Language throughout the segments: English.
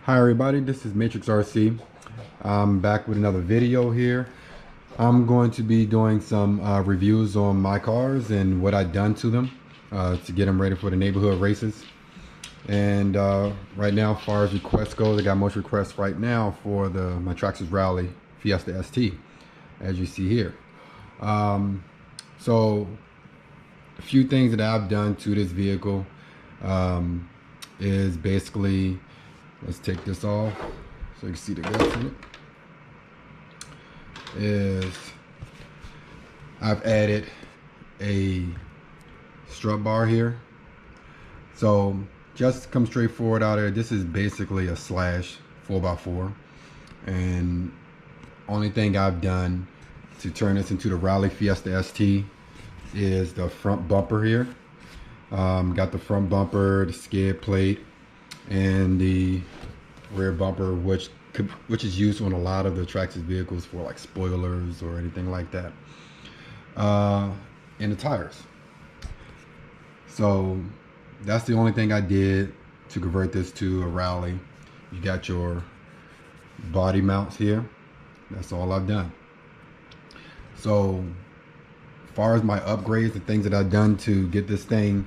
Hi everybody, this is Matrix RC. I'm back with another video here. I'm going to be doing some reviews on my cars and what I've done to them to get them ready for the neighborhood races. And right now, as far as requests go, I got most requests right now for my Traxxas Rally Fiesta ST, as you see here. So a few things that I've done to this vehicle is basically, let's take this off so you can see the guts in it. Is I've added a strut bar here. So just to come straight forward out there, this is basically a slash 4x4, and only thing I've done to turn this into the Rally Fiesta ST is the front bumper here. Got the front bumper, the skid plate, and the rear bumper, which is used on a lot of the Traxxas vehicles for like spoilers or anything like that, and the tires. So that's the only thing I did to convert this to a Rally. You got your body mounts here. That's all I've done. So as far as my upgrades, the things that I've done to get this thing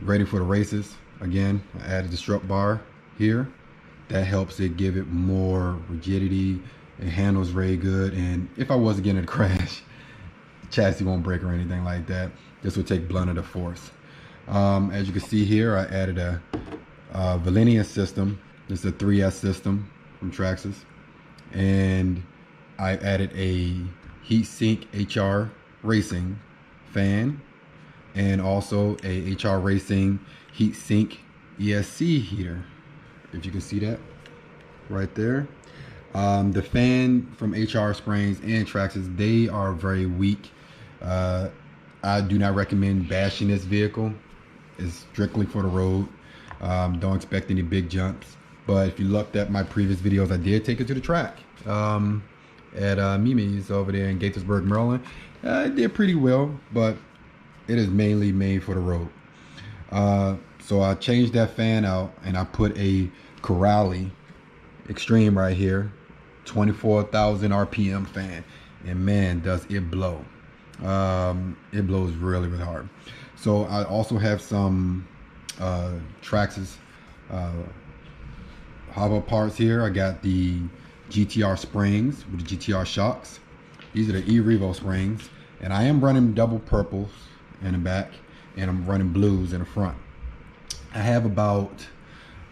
ready for the races, again, I added the strut bar here. That helps it give it more rigidity. It handles very good, and if I was to get in a crash, the chassis won't break or anything like that. This will take blunt of the force. As you can see here, I added a Pinion system. This is a 3S system from Traxxas, and I added a Heatsink HR Racing fan, and also a HR Racing Heatsink ESC heater, if you can see that right there. The fan from HR Springs and Traxxas, they are very weak. I do not recommend bashing this vehicle. It's strictly for the road. Don't expect any big jumps. But if you looked at my previous videos, I did take it to the track at Mimi's over there in Gaithersburg, Maryland. It did pretty well, but it is mainly made for the road. So I changed that fan out and I put a Corrali Extreme right here, 24,000 RPM fan, and man, does it blow. It blows really, really hard. So I also have some Traxxas hobble parts here. I got the GTR springs with the GTR shocks. These are the E-Revo springs, and I am running double purples in the back, and I'm running blues in the front. I have about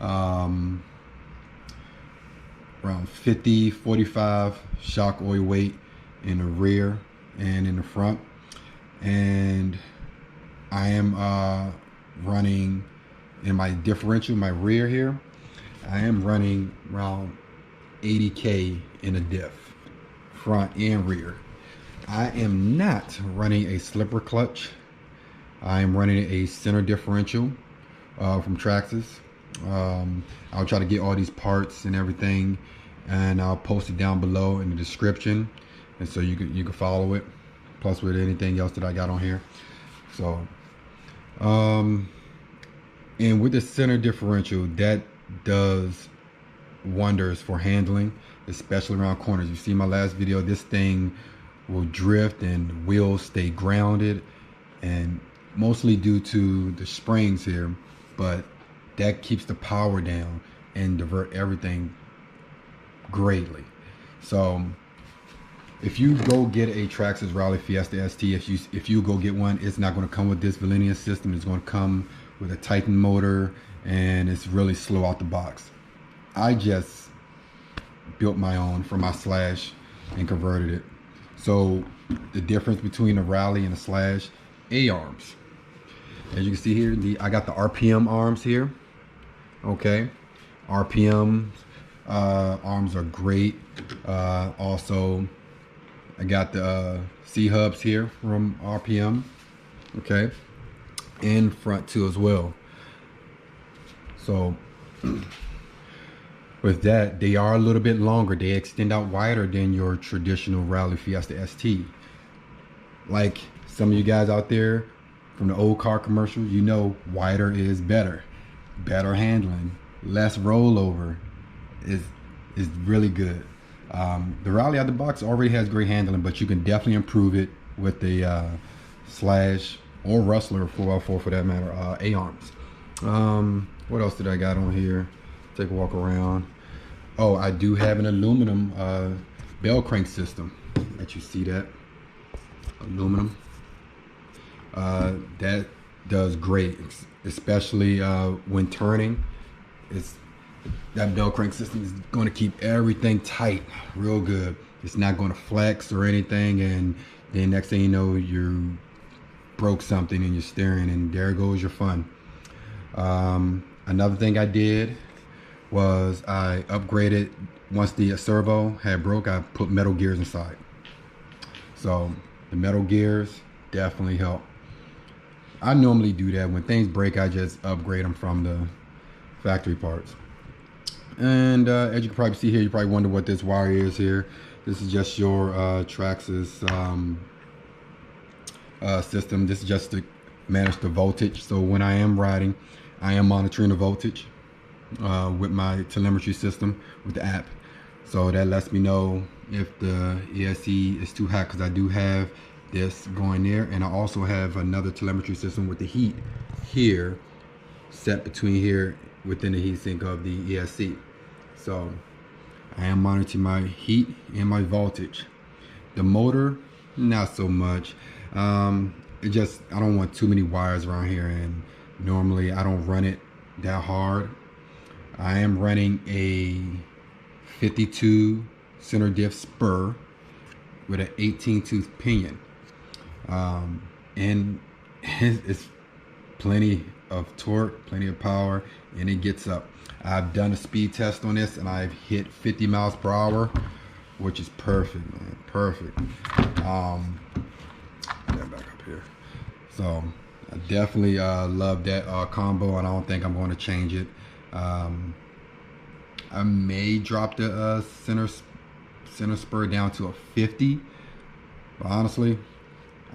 around 50-45 shock oil weight in the rear and in the front, and I am running in my differential, my rear here, I am running around 80K in a diff, front and rear. I am not running a slipper clutch. I am running a center differential from Traxxas. I'll try to get all these parts and everything, and I'll post it down below in the description, and so you can follow it, plus with anything else that I got on here. So and with the center differential, that does wonders for handling, especially around corners. You see my last video, this thing will drift and wheels stay grounded, and mostly due to the springs here, but that keeps the power down and divert everything greatly. So if you go get a Traxxas Rally Fiesta ST, if you go get one, it's not going to come with this Pinion system. It's going to come with a Titan motor, and it's really slow out the box. I just built my own for my Slash and converted it. So the difference between a Rally and a Slash, A-arms. As you can see here, I got the RPM arms here. Okay, RPM arms are great. Also, I got the C-hubs here from RPM. Okay, and front too as well. So with that, they are a little bit longer. They extend out wider than your traditional Rally Fiesta ST. Like some of you guys out there from the old car commercials, you know wider is better. Better handling, less rollover, is really good. The Rally out the box already has great handling, but you can definitely improve it with the Slash or Rustler 4x4 for that matter, A-arms. What else did I got on here? Take a walk around. Oh, I do have an aluminum bell crank system. Let you see that. Aluminum. That does great, especially when turning. That bell crank system is going to keep everything tight real good. It's not going to flex or anything, and then next thing you know, you broke something in your steering, and there goes your fun. Another thing I did was I upgraded. Once the servo had broke, I put metal gears inside. So the metal gears definitely help. I normally do that. When things break, I just upgrade them from the factory parts. And as you can probably see here, you probably wonder what this wire is here. This is just your Traxxas system. This is just to manage the voltage. So when I am riding, I am monitoring the voltage with my telemetry system with the app. So that lets me know if the ESC is too hot, because I do have this going there, and I also have another telemetry system with the heat here set between here within the heatsink of the ESC. So I am monitoring my heat and my voltage. The motor, not so much. It just, I don't want too many wires around here, and normally I don't run it that hard. I am running a 52 center diff spur with an 18 tooth pinion, and it's plenty of torque, plenty of power, and it gets up. I've done a speed test on this, and I've hit 50 miles per hour, which is perfect, man, perfect. Get that back up here. So I definitely love that combo, and I don't think I'm going to change it. I may drop the center spur down to a 50, but honestly,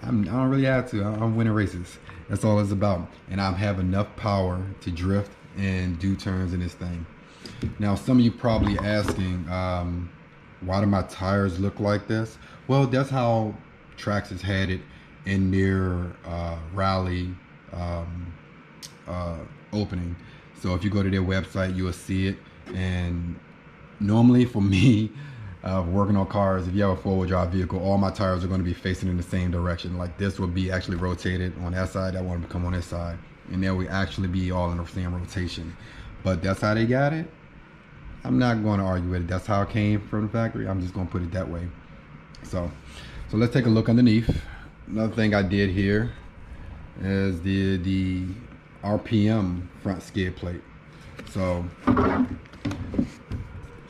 I don't really have to. I'm winning races. That's all it's about. And I have enough power to drift and do turns in this thing. Now, some of you probably asking, why do my tires look like this? Well, that's how Traxxas had it in their Rally opening. So if you go to their website, you will see it. And normally for me, working on cars, if you have a four-wheel drive vehicle, all my tires are going to be facing in the same direction. Like this will be actually rotated on that side, that one will come on this side, and they will actually be all in the same rotation. But that's how they got it. I'm not going to argue with it. That's how it came from the factory. I'm just going to put it that way. So let's take a look underneath. Another thing I did here is the RPM front skid plate. So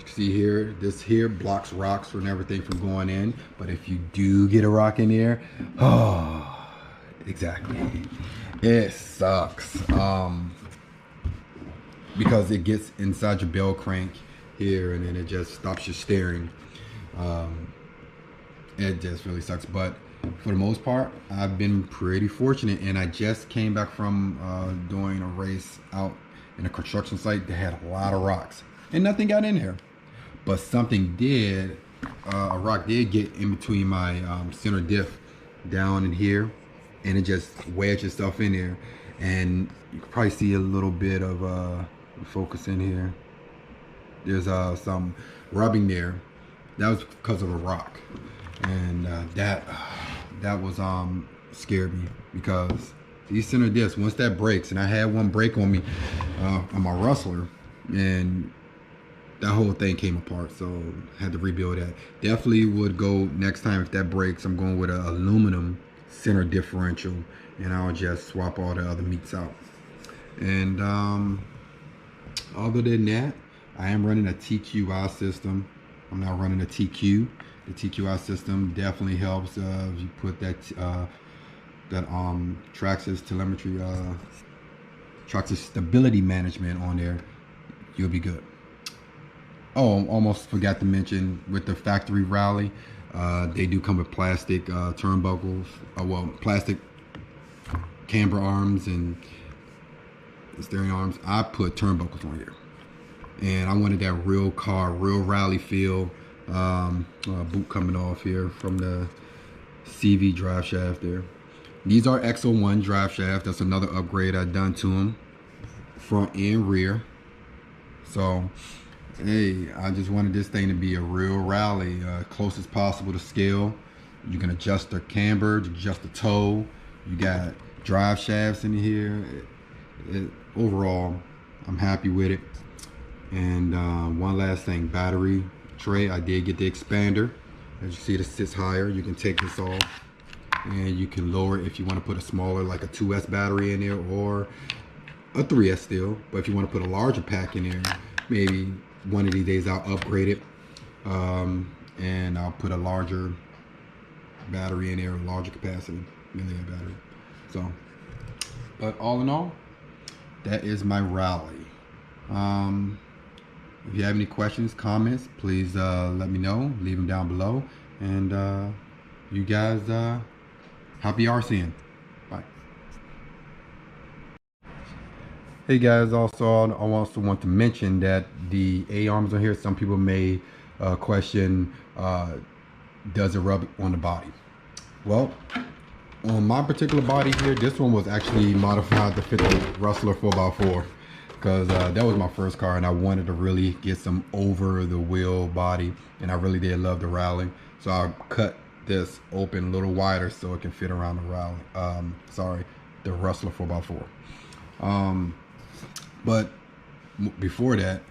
see here, this here blocks rocks and everything from going in, but if you do get a rock in there, oh, exactly, it sucks, because it gets inside your bell crank here, and then it just stops your steering. It just really sucks, but for the most part, I've been pretty fortunate, and I just came back from doing a race out in a construction site that had a lot of rocks, and nothing got in there. But something did, a rock did get in between my center diff down in here, and it just wedged itself in there. And you can probably see a little bit of focus in here. There's some rubbing there. That was because of a rock, and that was scared me, because these center diffs, once that breaks, and I had one break on me on my Rustler, and that whole thing came apart, so had to rebuild that. Definitely would go next time if that breaks. I'm going with an aluminum center differential, and I'll just swap all the other meats out. And other than that, I am running a TQI system. I'm not running a TQ. The TQI system definitely helps if you put that Traxxas telemetry, Traxxas stability management on there, you'll be good. Oh, almost forgot to mention, with the factory Rally, they do come with plastic turnbuckles, well, plastic camber arms and steering arms. I put turnbuckles on here. and I wanted that real car, real rally feel. Boot coming off here from the CV drive shaft there. These are XO1 drive shaft. That's another upgrade I done to them, front and rear. So hey, I just wanted this thing to be a real rally, close as possible to scale. You can adjust the camber, adjust the toe. You got drive shafts in here. Overall, I'm happy with it. And one last thing, battery tray. I did get the expander. As you see, it sits higher. You can take this off and you can lower it if you want to put a smaller, like a 2S battery in there, or a 3S still. But if you want to put a larger pack in there, maybe one of these days I'll upgrade it, and I'll put a larger battery in there, a larger capacity milliamp battery. So, but all in all, that is my rally. If you have any questions, comments, please let me know. Leave them down below. And you guys, happy RCing. Bye. Hey guys, also I also want to mention that the A-arms on here, some people may question, does it rub on the body? Well, on my particular body here, this one was actually modified to fit the Rustler 4x4, because that was my first car and I wanted to really get some over the wheel body, and I really did love the rally. So I cut this open a little wider so it can fit around the rally, the Rustler 4x4. But before that,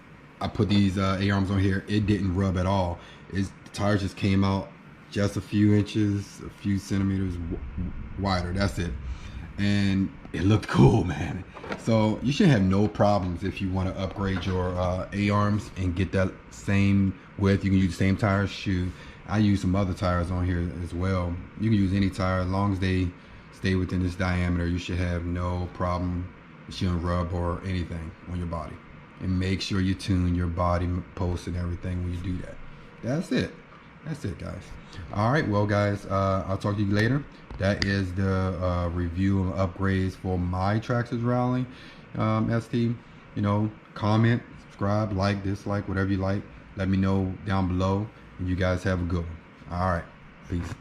I put these A-arms on here. It didn't rub at all. The tires just came out just a few inches, a few centimeters wider. That's it. And it looked cool, man. So you should have no problems if you want to upgrade your A-arms and get that same width. You can use the same tires. Shoot, I use some other tires on here as well. You can use any tire as long as they stay within this diameter. You should have no problem. It shouldn't rub or anything on your body. And make sure you tune your body posts and everything when you do that. That's it. That's it, guys. All right, well, guys, I'll talk to you later. That is the review and upgrades for my Traxxas rally ST. You know, comment, subscribe, like, dislike, whatever you like. Let me know down below. And you guys have a good one. All right, peace.